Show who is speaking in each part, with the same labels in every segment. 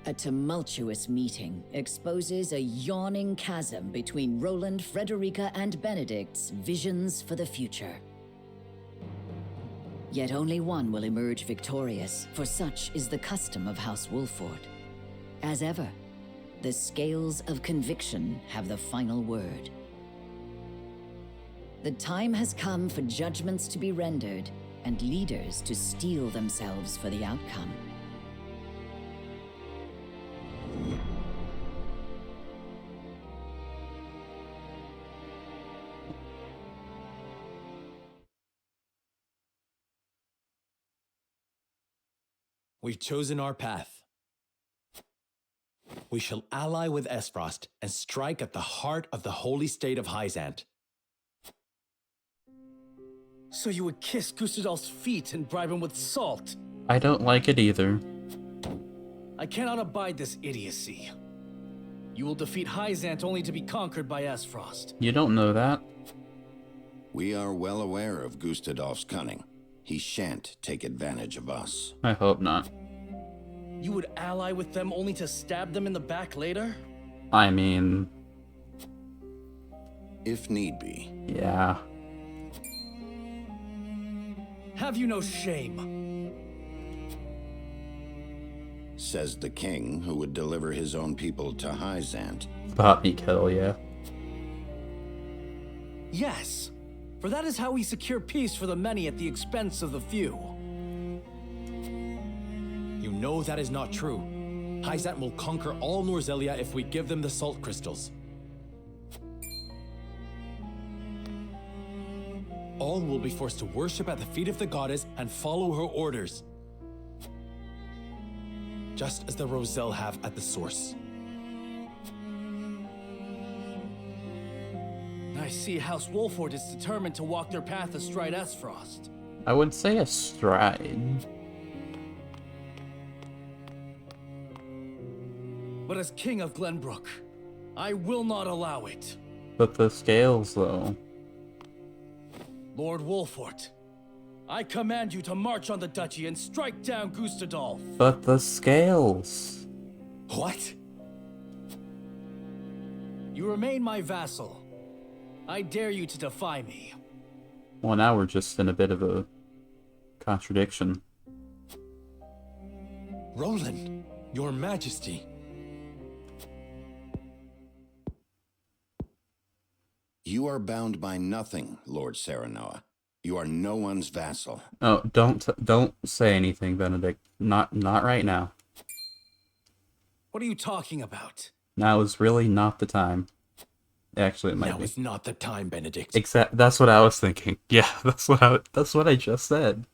Speaker 1: A tumultuous meeting exposes a yawning chasm between Roland, Frederica, and Benedict's visions for the future. Yet only one will emerge victorious, for such is the custom of House Wolford. As ever, the scales of conviction have the final word. The time has come for judgments to be rendered and leaders to steel themselves for the outcome.
Speaker 2: We've chosen our path. We shall ally with Esfrost and strike at the heart of the holy state of Hyzant.
Speaker 3: So you would kiss Gustadolf's feet and bribe him with salt?
Speaker 4: I don't like it either.
Speaker 3: I cannot abide this idiocy. You will defeat Hyzant only to be conquered by Esfrost.
Speaker 4: You don't know that.
Speaker 5: We are well aware of Gustadolf's cunning. He shan't take advantage of us.
Speaker 4: I hope not.
Speaker 3: You would ally with them only to stab them in the back later?
Speaker 4: I mean...
Speaker 5: If need be.
Speaker 4: yeah.
Speaker 3: Have you no shame?
Speaker 5: Says the king who would deliver his own people to Hyzant.
Speaker 4: Bobby Kettle, yeah.
Speaker 3: Yes, for that is how we secure peace for the many at the expense of the few.
Speaker 2: You know that is not true. Hyzant will conquer all Norzelia if we give them the salt crystals. All will be forced to worship at the feet of the goddess and follow her orders. Just as the Roselle have at the source.
Speaker 3: I see House Wolford is determined to walk their path astride Esfrost.
Speaker 4: I would say astride.
Speaker 3: But as King of Glenbrook, I will not allow it.
Speaker 4: But the scales, though.
Speaker 3: Lord Wolford, I command you to march on the duchy and strike down Gustadolf.
Speaker 4: But the scales.
Speaker 2: What?
Speaker 3: You remain my vassal. I dare you to defy me.
Speaker 4: Well, now we're just in a bit of a contradiction.
Speaker 2: Roland, your majesty.
Speaker 5: You are bound by nothing, Lord Serenoa. You are no one's vassal.
Speaker 4: Oh, don't say anything, Benedict. Not right now.
Speaker 3: What are you talking about?
Speaker 4: Now is really not the time. Actually, it might
Speaker 2: Now
Speaker 4: be.
Speaker 2: is not the time, Benedict.
Speaker 4: That's what I was thinking. Yeah, that's what I just said.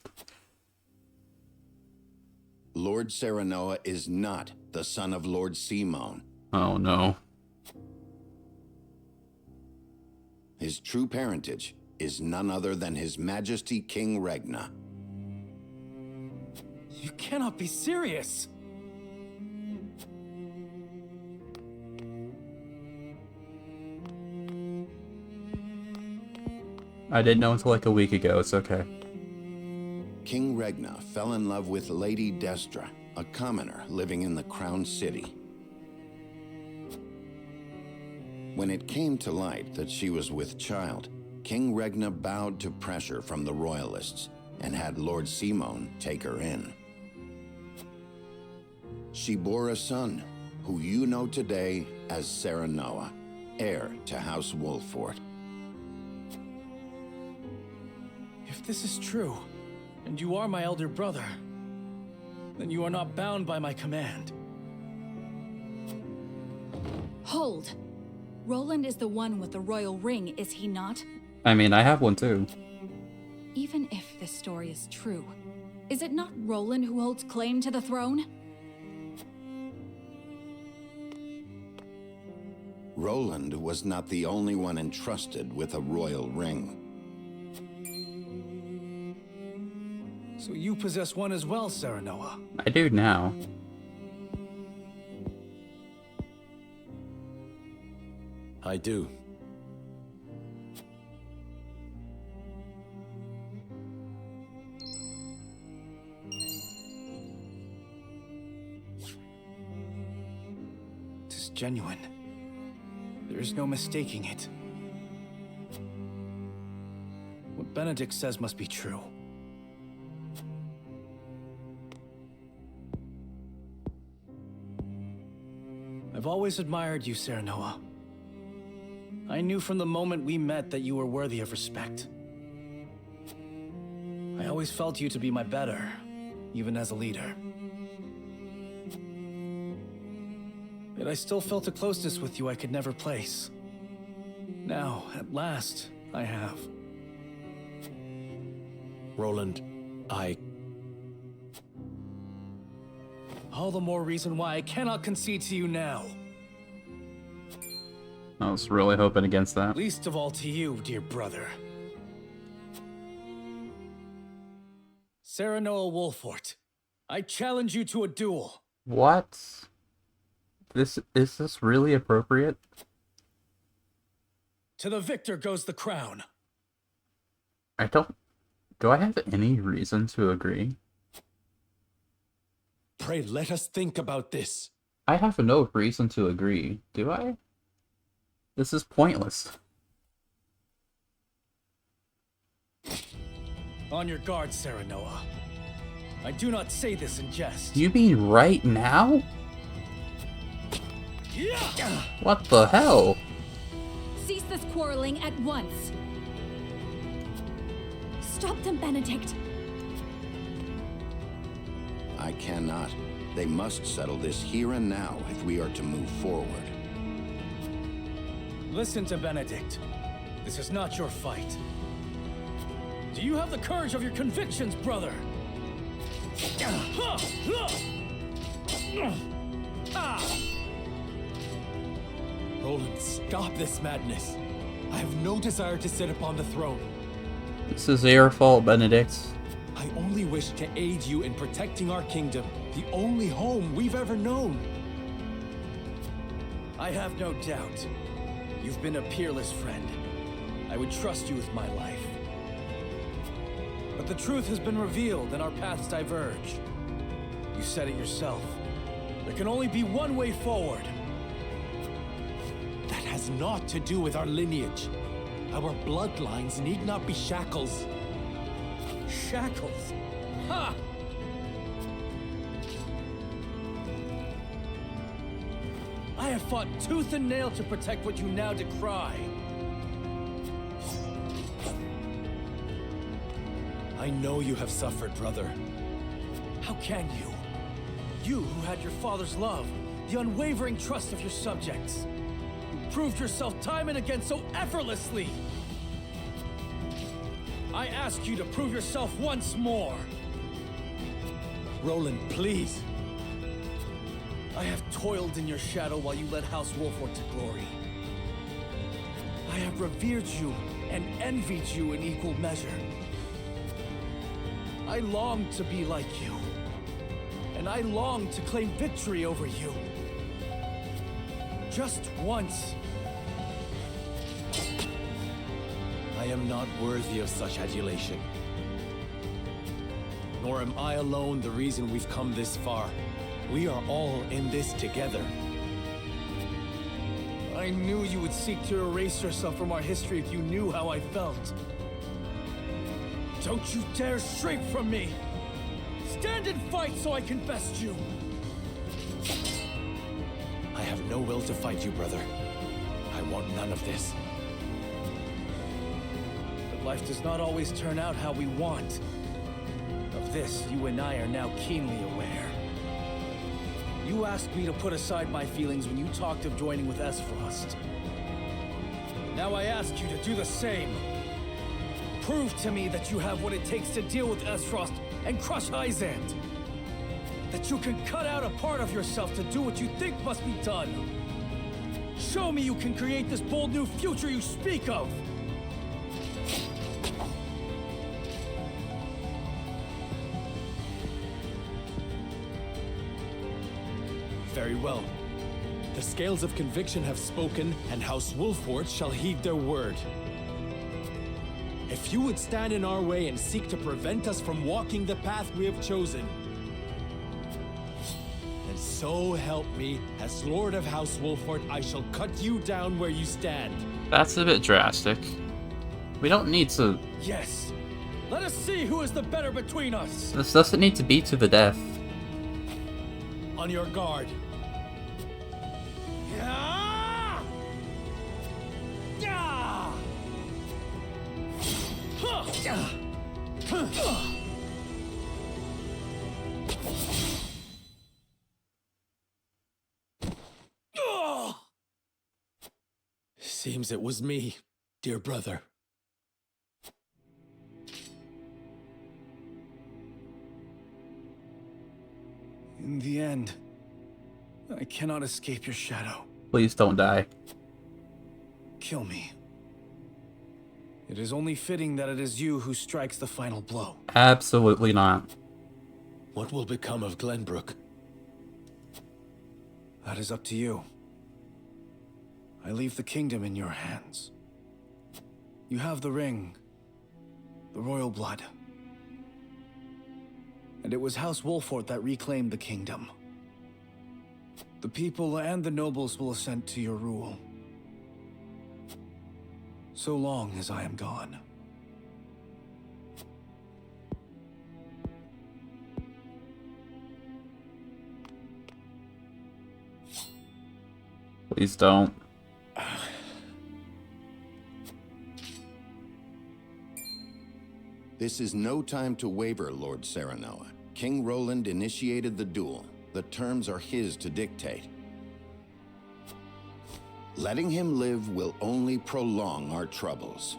Speaker 5: Lord Serenoa is not the son of Lord Simone.
Speaker 4: Oh no.
Speaker 5: His true parentage is none other than His Majesty King Regna.
Speaker 3: You cannot be serious.
Speaker 4: I didn't know until like a week ago. It's okay.
Speaker 5: King Regna fell in love with Lady Destra, a commoner living in the Crown City. When it came to light that she was with child, King Regna bowed to pressure from the royalists and had Lord Simone take her in. She bore a son, who you know today as Serenoa, heir to House Wolford.
Speaker 3: If this is true, and you are my elder brother, then you are not bound by my command.
Speaker 6: Hold! Roland is the one with the royal ring, is he not?
Speaker 4: I mean, I have one too.
Speaker 6: Even if this story is true, is it not Roland who holds claim to the throne?
Speaker 5: Roland was not the only one entrusted with a royal ring.
Speaker 3: So you possess one as well, Serenoa.
Speaker 4: I do now.
Speaker 2: I do.
Speaker 3: genuine. There is no mistaking it. What Benedict says must be true. I've always admired you, Serenoa. I knew from the moment we met that you were worthy of respect. I always felt you to be my better, even as a leader. Yet I still felt a closeness with you I could never place. Now, at last, I have.
Speaker 2: Roland,
Speaker 3: All the more reason why I cannot concede to you now.
Speaker 4: I was really hoping against that.
Speaker 3: Least of all to you, dear brother. Serenoa Wolfort, I challenge you to a duel.
Speaker 4: What? Is this really appropriate?
Speaker 3: To the victor goes the crown.
Speaker 4: Do I have any reason to agree?
Speaker 2: pray let us think about this.
Speaker 4: I have no reason to agree, do I? This is pointless.
Speaker 3: On your guard, Serenoa. I do not say this in jest.
Speaker 4: You mean right now? What the hell?
Speaker 6: Cease this quarreling at once. Stop them, Benedict.
Speaker 5: I cannot. They must settle this here and now if we are to move forward.
Speaker 3: Listen to Benedict. This is not your fight. Do you have the courage of your convictions, brother?
Speaker 2: Roland, stop this madness. I have no desire to sit upon the throne.
Speaker 4: This is your fault, Benedict.
Speaker 2: I only wish to aid you in protecting our kingdom, the only home we've ever known.
Speaker 3: I have no doubt. You've been a peerless friend. I would trust you with my life. But the truth has been revealed and our paths diverge. You said it yourself. There can only be one way forward.
Speaker 2: That has naught to do with our lineage. Our bloodlines need not be shackles.
Speaker 3: Shackles? Ha! I have fought tooth and nail to protect what you now decry.
Speaker 2: I know you have suffered, brother.
Speaker 3: How can you? You who had your father's love, the unwavering trust of your subjects. You proved yourself time and again so effortlessly. I ask you to prove yourself once more.
Speaker 2: Roland, please.
Speaker 3: I have toiled in your shadow while you led House Wolfort to glory. I have revered you and envied you in equal measure. I long to be like you, and I long to claim victory over you. Just once.
Speaker 2: I am not worthy of such adulation. Nor am I alone the reason we've come this far. We are all in this together.
Speaker 3: I knew you would seek to erase yourself from our history if you knew how I felt. Don't you dare shrink from me! Stand and fight so I can best you!
Speaker 2: I have no will to fight you, brother. I want none of this.
Speaker 3: But life does not always turn out how we want. Of this, you and I are now keenly aware. You asked me to put aside my feelings when you talked of joining with Esfrost. Now I ask you to do the same. Prove to me that you have what it takes to deal with Esfrost and crush Izant. That you can cut out a part of yourself to do what you think must be done. Show me you can create this bold new future you speak of.
Speaker 2: Very well. The scales of conviction have spoken, and House Wolfort shall heed their word. If you would stand in our way and seek to prevent us from walking the path we have chosen, And so help me, as Lord of House Wolford, I shall cut you down where you stand.
Speaker 4: That's a bit drastic. We don't need to...
Speaker 3: Yes. Let us see who is the better between us.
Speaker 4: This doesn't need to be to the death.
Speaker 2: On your guard.
Speaker 3: Yeah! Yeah!
Speaker 2: Seems it was me, dear brother.
Speaker 3: In the end, I cannot escape your shadow.
Speaker 4: Please don't die.
Speaker 3: Kill me. It is only fitting that it is you who strikes the final blow.
Speaker 4: Absolutely not.
Speaker 2: What will become of Glenbrook?
Speaker 3: That is up to you. I leave the kingdom in your hands. You have the ring, the royal blood. And it was House Wolford that reclaimed the kingdom. The people and the nobles will assent to your rule. So long as I am gone.
Speaker 4: Please don't.
Speaker 5: This is no time to waver, Lord Serenoa. King Roland initiated the duel. The terms are his to dictate. Letting him live will only prolong our troubles.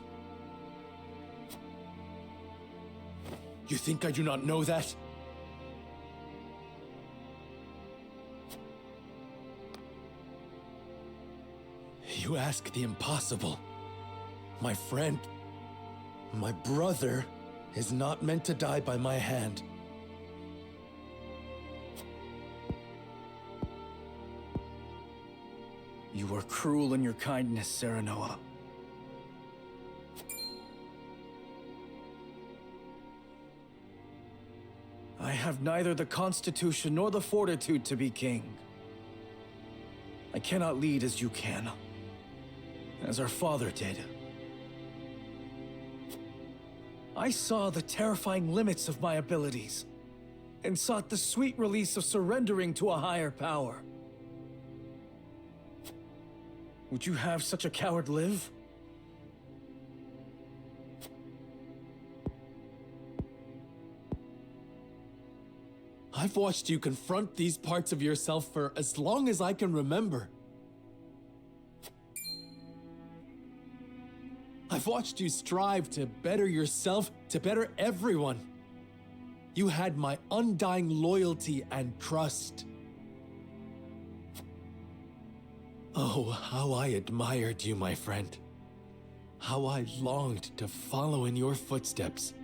Speaker 2: You think I do not know that? You ask the impossible. My friend, my brother, is not meant to die by my hand.
Speaker 3: You were cruel in your kindness, Serenoa. I have neither the constitution nor the fortitude to be king. I cannot lead as you can, as our father did. I saw the terrifying limits of my abilities, and sought the sweet release of surrendering to a higher power. Would you have such a coward live?
Speaker 2: I've watched you confront these parts of yourself for as long as I can remember. I've watched you strive to better yourself, to better everyone. You had my undying loyalty and trust. Oh, how I admired you, my friend. How I longed to follow in your footsteps.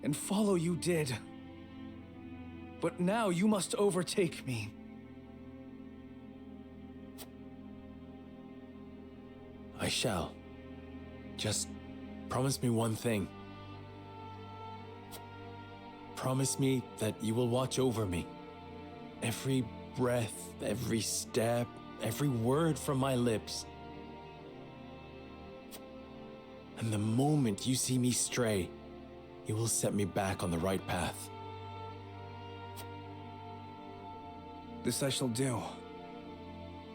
Speaker 3: And follow you did. But now you must overtake me.
Speaker 2: I shall. Just promise me one thing. Promise me that you will watch over me. Every breath, every step, every word from my lips. And the moment you see me stray, you will set me back on the right path.
Speaker 3: This I shall do,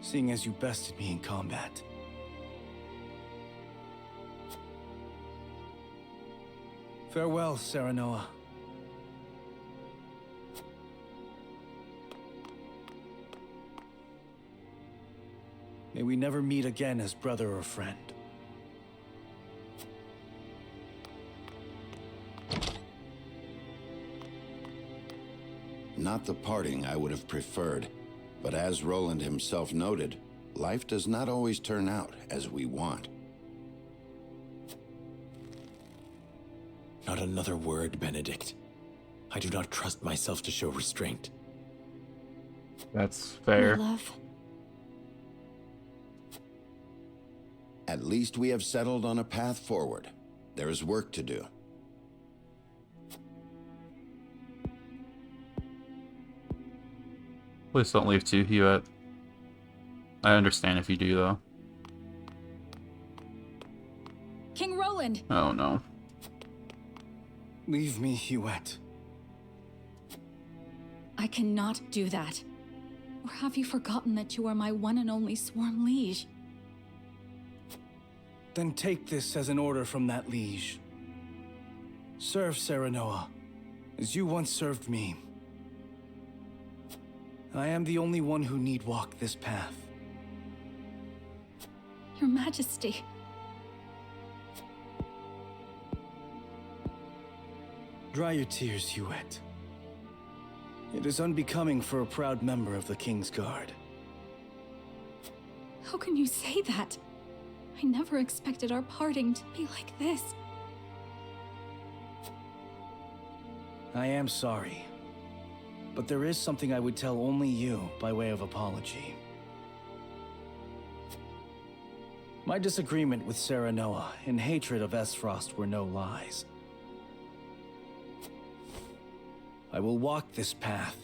Speaker 3: seeing as you bested me in combat. Farewell, Serenoa. May we never meet again as brother or friend.
Speaker 5: Not the parting I would have preferred, but as Roland himself noted, life does not always turn out as we want.
Speaker 2: Not another word, Benedict. I do not trust myself to show restraint.
Speaker 4: That's
Speaker 6: My
Speaker 4: fair.
Speaker 6: love.
Speaker 5: At least we have settled on a path forward. There is work to do.
Speaker 4: Please don't leave too, Hewitt. I understand if you do, though.
Speaker 6: King Roland!
Speaker 4: Oh, no.
Speaker 3: Leave me, Hewitt.
Speaker 6: I cannot do that. Or have you forgotten that you are my one and only sworn liege?
Speaker 3: Then take this as an order from that liege. Serve Serenoa, as you once served me. I am the only one who need walk this path.
Speaker 6: Your Majesty.
Speaker 3: Dry your tears, Hewitt. It is unbecoming for a proud member of the King's Guard.
Speaker 6: How can you say that? I never expected our parting to be like this.
Speaker 3: I am sorry. But there is something I would tell only you by way of apology. My disagreement with Serenoa and hatred of Esfrost were no lies. I will walk this path,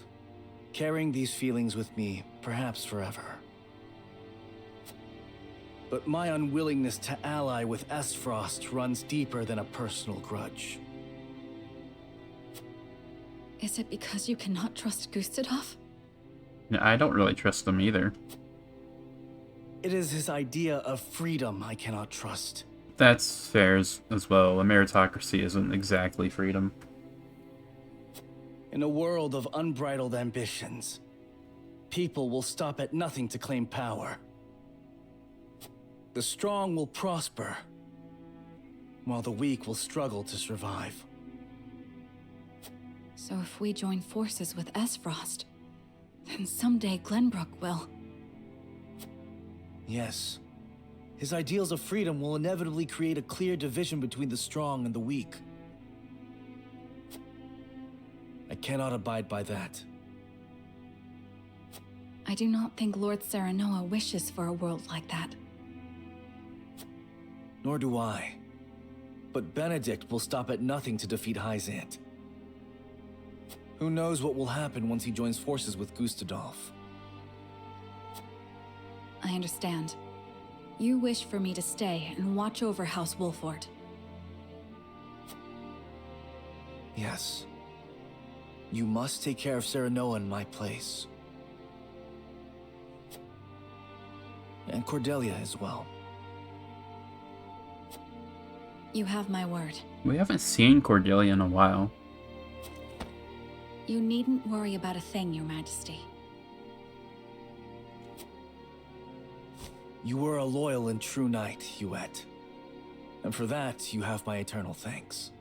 Speaker 3: carrying these feelings with me, perhaps forever. But my unwillingness to ally with Esfrost runs deeper than a personal grudge.
Speaker 6: Is it because you cannot trust Gustadov?
Speaker 4: Yeah, I don't really trust them either.
Speaker 3: It is his idea of freedom I cannot trust.
Speaker 4: That's fair as well. A meritocracy isn't exactly freedom.
Speaker 3: In a world of unbridled ambitions, people will stop at nothing to claim power. The strong will prosper, while the weak will struggle to survive.
Speaker 6: So if we join forces with Esfrost, then someday Glenbrook will.
Speaker 3: Yes. His ideals of freedom will inevitably create a clear division between the strong and the weak. I cannot abide by that.
Speaker 6: I do not think Lord Serenoa wishes for a world like that.
Speaker 3: Nor do I. But Benedict will stop at nothing to defeat Hyzant. Who knows what will happen once he joins forces with Gustadolf?
Speaker 6: I understand. You wish for me to stay and watch over House Wolfort.
Speaker 3: Yes. You must take care of Serenoa in my place. And Cordelia as well.
Speaker 6: You have my word.
Speaker 4: We haven't seen Cordelia in a while.
Speaker 6: You needn't worry about a thing, Your Majesty.
Speaker 3: You were a loyal and true knight, Hewitt. And for that, you have my eternal thanks.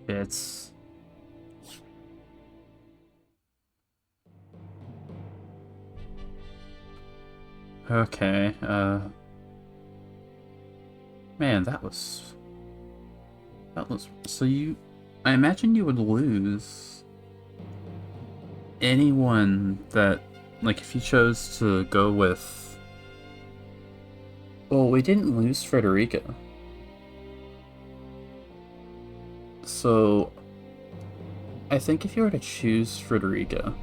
Speaker 4: It's... Okay, man, that was... So you... I imagine you would lose anyone that... Like, if you chose to go with... Well, we didn't lose Frederica. So... I think if you were to choose Frederica,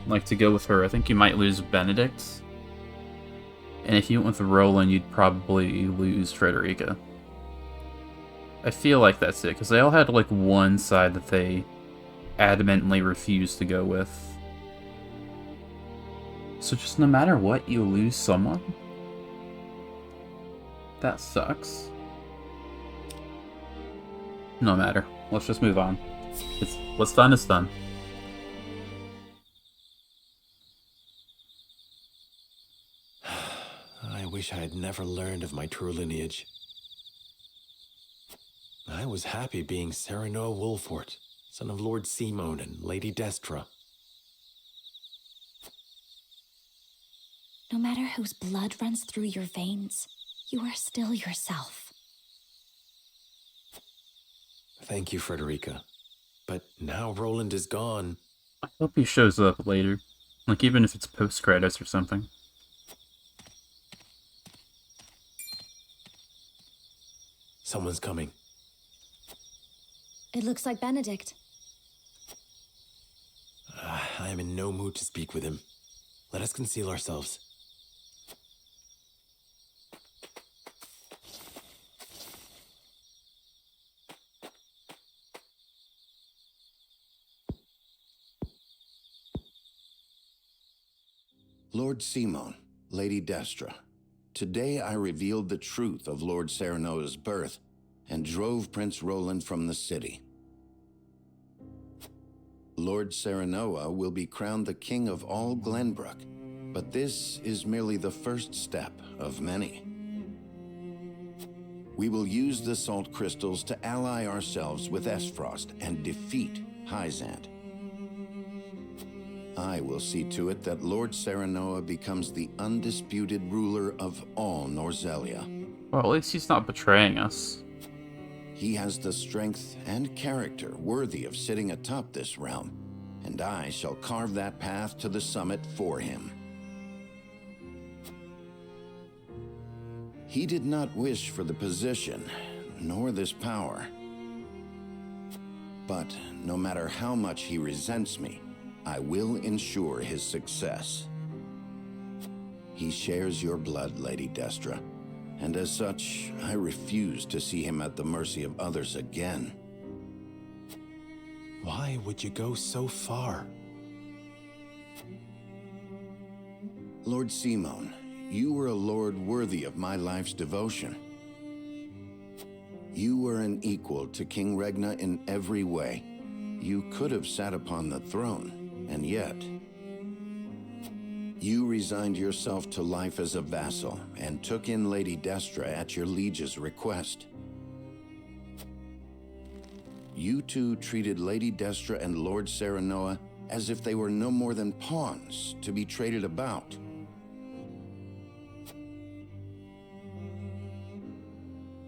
Speaker 4: like, to go with her, I think you might lose Benedict. And if you went with Roland, you'd probably lose Frederica. I feel like that's it, because they all had, like, one side that they adamantly refused to go with. So just no matter what, you lose someone? That sucks. No matter. Let's just move on. What's done is done.
Speaker 2: I wish I had never learned of my true lineage. I was happy being Serenoa Wolfort, son of Lord Simone and Lady Destra.
Speaker 7: No matter whose blood runs through your veins, you are still yourself.
Speaker 2: Thank you, Frederica. But now Roland is gone.
Speaker 4: I hope he shows up later. Like, even if it's post-credits or something.
Speaker 2: Someone's coming.
Speaker 7: It looks like Benedict.
Speaker 2: I am in no mood to speak with him. Let us conceal ourselves.
Speaker 5: Lord Simon, Lady Destra, today I revealed the truth of Lord Serenoa's birth and drove Prince Roland from the city. Lord Serenoa will be crowned the king of all Glenbrook, but this is merely the first step of many. We will use the salt crystals to ally ourselves with Esfrost and defeat Hyzant. I will see to it that Lord Serenoa becomes the undisputed ruler of all Norzelia.
Speaker 4: Well, at least he's not betraying us.
Speaker 5: He has the strength and character worthy of sitting atop this realm, and I shall carve that path to the summit for him. He did not wish for the position, nor this power. But no matter how much he resents me, I will ensure his success. He shares your blood, Lady Destra, and as such, I refuse to see him at the mercy of others again.
Speaker 2: Why would you go so far?
Speaker 5: Lord Simon, you were a lord worthy of my life's devotion. You were an equal to King Regna in every way. You could have sat upon the throne, and yet, you resigned yourself to life as a vassal and took in Lady Destra at your liege's request. You two treated Lady Destra and Lord Serenoa as if they were no more than pawns to be traded about.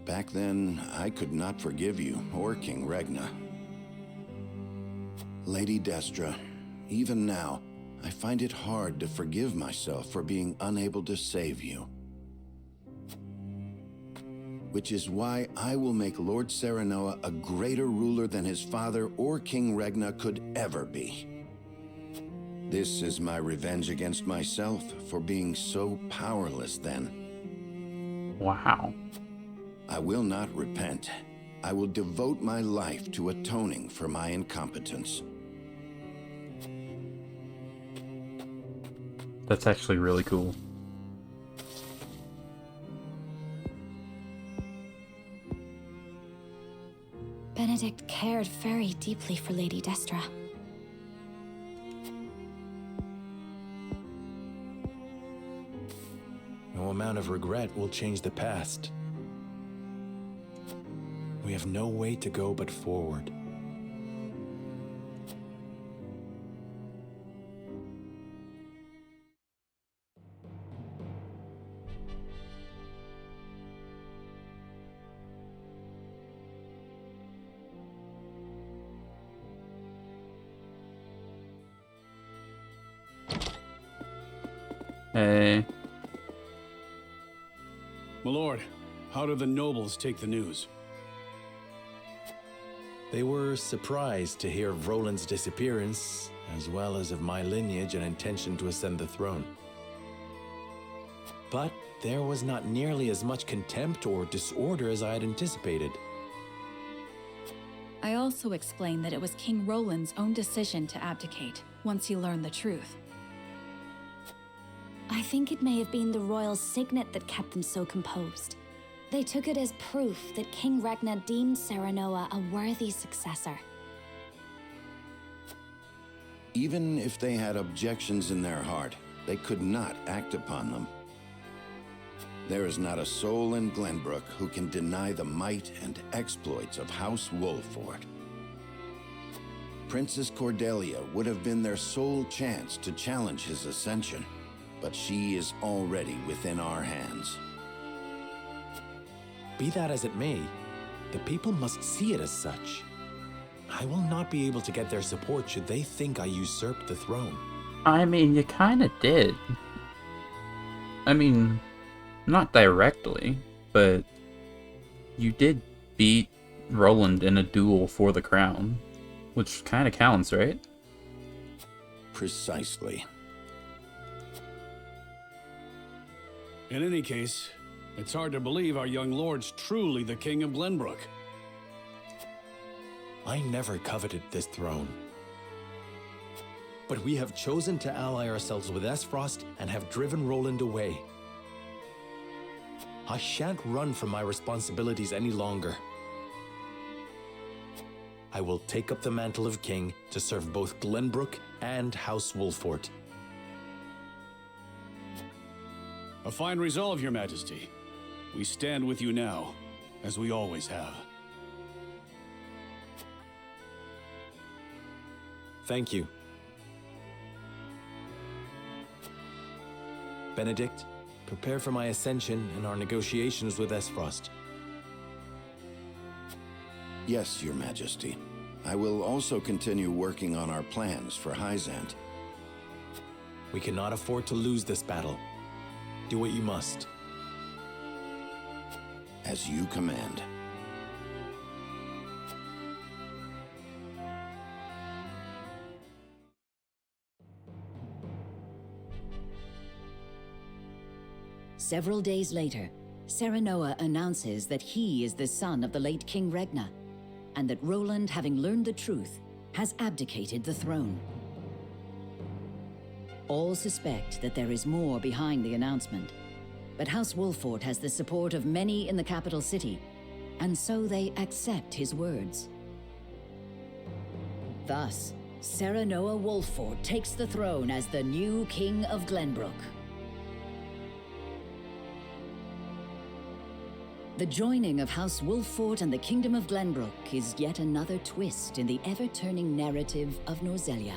Speaker 5: Back then, I could not forgive you or King Regna. Lady Destra, even now, I find it hard to forgive myself for being unable to save you. Which is why I will make Lord Serenoa a greater ruler than his father or King Regna could ever be. This is my revenge against myself for being so powerless then.
Speaker 4: Wow.
Speaker 5: I will not repent. I will devote my life to atoning for my incompetence.
Speaker 4: That's actually really cool.
Speaker 7: Benedict cared very deeply for Lady Destra.
Speaker 2: No amount of regret will change the past. We have no way to go but forward.
Speaker 4: Hey.
Speaker 8: My lord, how do the nobles take the news?
Speaker 2: They were surprised to hear of Roland's disappearance, as well as of my lineage and intention to ascend the throne. But there was not nearly as much contempt or disorder as I had anticipated.
Speaker 6: I also explained that it was King Roland's own decision to abdicate once he learned the truth.
Speaker 7: I think it may have been the royal signet that kept them so composed. They took it as proof that King Regna deemed Serenoa a worthy successor.
Speaker 5: Even if they had objections in their heart, they could not act upon them. There is not a soul in Glenbrook who can deny the might and exploits of House Wolford. Princess Cordelia would have been their sole chance to challenge his ascension, but she is already within our hands.
Speaker 2: Be that as it may, the people must see it as such. I will not be able to get their support should they think I usurped the throne.
Speaker 4: I mean, you kinda did. I mean, not directly, but you did beat Roland in a duel for the crown, which kinda counts, right?
Speaker 5: Precisely.
Speaker 8: In any case, it's hard to believe our young lord's truly the king of Glenbrook.
Speaker 2: I never coveted this throne. But we have chosen to ally ourselves with Esfrost and have driven Roland away. I shan't run from my responsibilities any longer. I will take up the mantle of king to serve both Glenbrook and House Wolfort.
Speaker 8: A fine resolve, Your Majesty. We stand with you now, as we always have.
Speaker 2: Thank you. Benedict, prepare for my ascension and our negotiations with Esfrost.
Speaker 5: Yes, Your Majesty. I will also continue working on our plans for Hyzant.
Speaker 2: We cannot afford to lose this battle. Do what you must.
Speaker 5: As you command.
Speaker 1: Several days later, Serenoa announces that he is the son of the late King Regna, and that Roland, having learned the truth, has abdicated the throne. All suspect that there is more behind the announcement, but House Wolfort has the support of many in the capital city, and so they accept his words. Thus, Serenoa Wolfort takes the throne as the new King of Glenbrook. The joining of House Wolfort and the Kingdom of Glenbrook is yet another twist in the ever-turning narrative of Norzelia.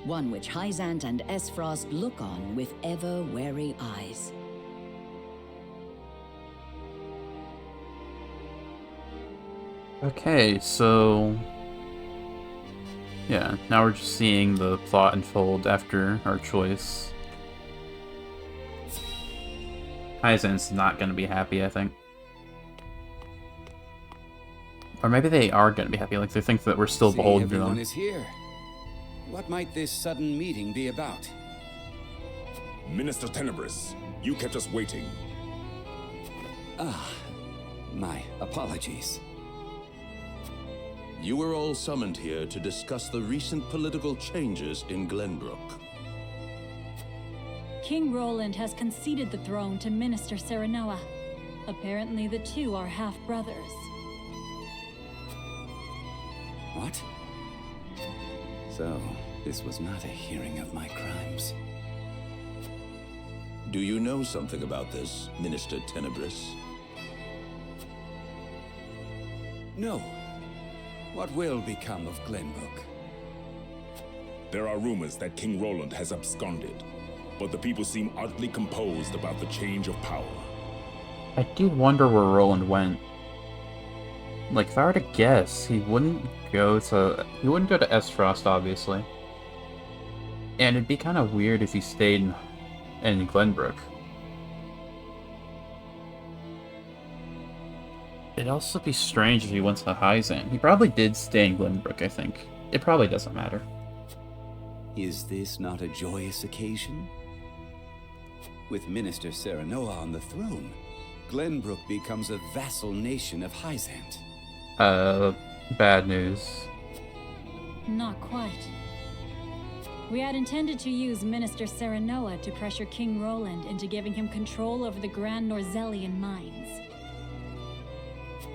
Speaker 1: One which Hyzant and Esfrost look on with ever-wary eyes.
Speaker 4: Okay, so... yeah, now we're just seeing the plot unfold after our choice. Hyzant's not gonna be happy, I think. Or maybe they are gonna be happy, like they think that we're still beholden to
Speaker 9: everyone
Speaker 4: them.
Speaker 9: is here. What might this sudden meeting be about?
Speaker 10: Minister Tenebris, you kept us waiting.
Speaker 9: Ah, my apologies.
Speaker 11: You were all summoned here to discuss the recent political changes in Glenbrook.
Speaker 12: King Roland has conceded the throne to Minister Serenoa. Apparently the two are half-brothers.
Speaker 9: What? So, this was not a hearing of my crimes.
Speaker 11: Do you know something about this, Minister Tenebris?
Speaker 9: No. What will become of Glenbrook?
Speaker 10: There are rumors that King Roland has absconded, but the people seem oddly composed about the change of power.
Speaker 4: I do wonder where Roland went. Like, if I were to guess, he wouldn't go to Esfrost, obviously. And it'd be kind of weird if he stayed in Glenbrook. It'd also be strange if he went to Hyzant. He probably did stay in Glenbrook, I think. It probably doesn't matter.
Speaker 9: Is this not a joyous occasion? With Minister Serenoa on the throne, Glenbrook becomes a vassal nation of Hyzant.
Speaker 4: Bad news.
Speaker 12: Not quite. We had intended to use Minister Serenoa to pressure King Roland into giving him control over the Grand Norzelian mines.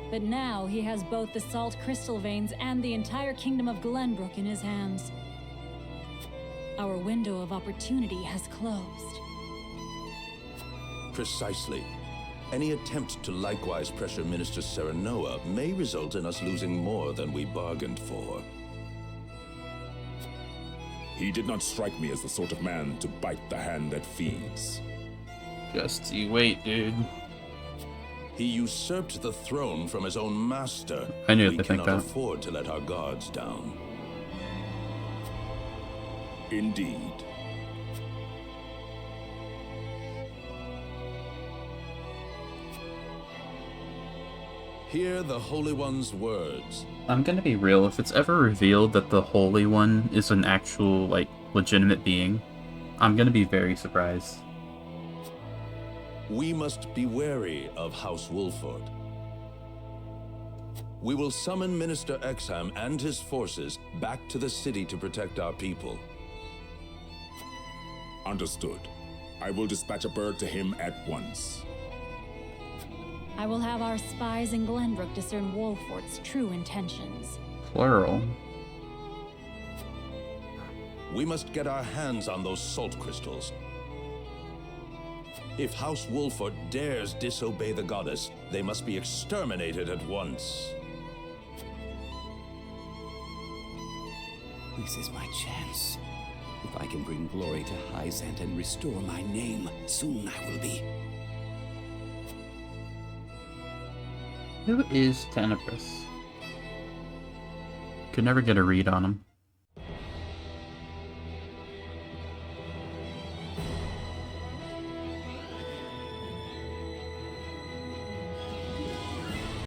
Speaker 12: But now he has both the salt crystal veins and the entire kingdom of Glenbrook in his hands. Our window of opportunity has closed.
Speaker 11: Precisely. Any attempt to likewise pressure Minister Serenoa may result in us losing more than we bargained for.
Speaker 10: He did not strike me as the sort of man to bite the hand that feeds.
Speaker 4: Just you wait, dude.
Speaker 11: He usurped the throne from his own master.
Speaker 4: I knew
Speaker 11: we
Speaker 4: to think
Speaker 11: cannot
Speaker 4: that.
Speaker 11: afford to let our guards down.
Speaker 10: Indeed.
Speaker 11: Hear the Holy One's words.
Speaker 4: I'm gonna be real, if it's ever revealed that the Holy One is an actual, like, legitimate being, I'm gonna be very surprised.
Speaker 11: We must be wary of House Wolford. We will summon Minister Exham and his forces back to the city to protect our people.
Speaker 10: Understood. I will dispatch a bird to him at once.
Speaker 12: I will have our spies in Glenbrook discern Wolford's true intentions.
Speaker 4: Plural.
Speaker 11: We must get our hands on those salt crystals. If House Wolford dares disobey the goddess, they must be exterminated at once.
Speaker 9: This is my chance. If I can bring glory to Hyzant and restore my name, soon I will be.
Speaker 4: Who is Tenebris? Could never get a read on him.